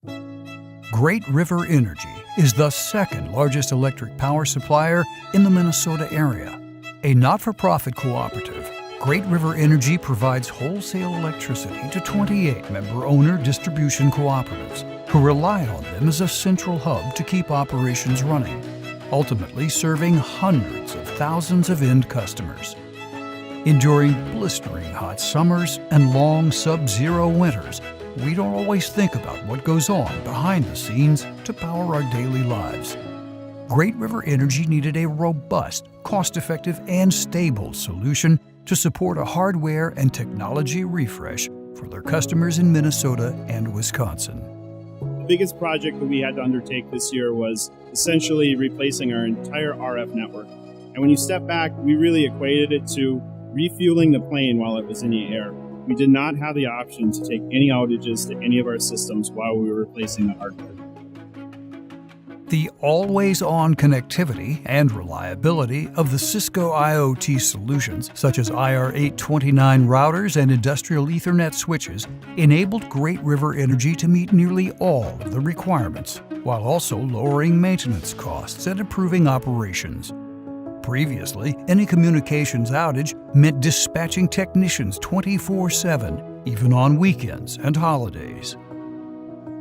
Great River Energy is the second largest electric power supplier in the Minnesota area. A not-for-profit cooperative, Great River Energy provides wholesale electricity to 28 member-owner distribution cooperatives who rely on them as a central hub to keep operations running, ultimately serving hundreds of thousands of end customers. Enduring blistering hot summers and long sub-zero winters, we don't always think about what goes on behind the scenes to power our daily lives. Great River Energy needed a robust, cost-effective, and stable solution to support a hardware and technology refresh for their customers in Minnesota and Wisconsin. The biggest project that we had to undertake this year was essentially replacing our entire RF network. And when you step back, we really equated it to refueling the plane while it was in the air. We did not have the option to take any outages to any of our systems while we were replacing the hardware. The always-on connectivity and reliability of the Cisco IoT solutions, such as IR829 routers and industrial Ethernet switches, enabled Great River Energy to meet nearly all of the requirements, while also lowering maintenance costs and improving operations. Previously, any communications outage meant dispatching technicians 24/7, even on weekends and holidays.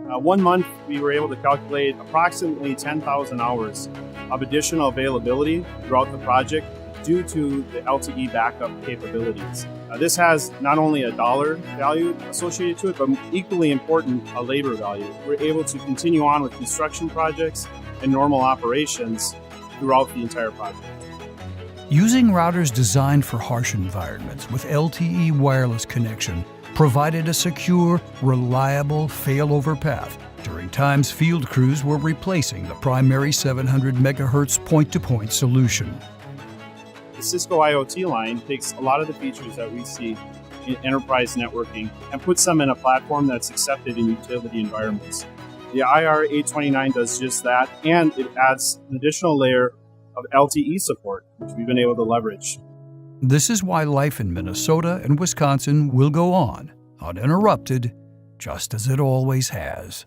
1 month, we were able to calculate approximately 10,000 hours of additional availability throughout the project due to the LTE backup capabilities. This has not only a dollar value associated to it, but equally important, a labor value. We're able to continue on with construction projects and normal operations throughout the entire project. Using routers designed for harsh environments with LTE wireless connection provided a secure, reliable failover path during times field crews were replacing the primary 700 MHz point-to-point solution. The Cisco IoT line takes a lot of the features that we see in enterprise networking and puts them in a platform that's accepted in utility environments. The IR829 does just that, and it adds an additional layer of LTE support, which we've been able to leverage. This is why life in Minnesota and Wisconsin will go on, uninterrupted, just as it always has.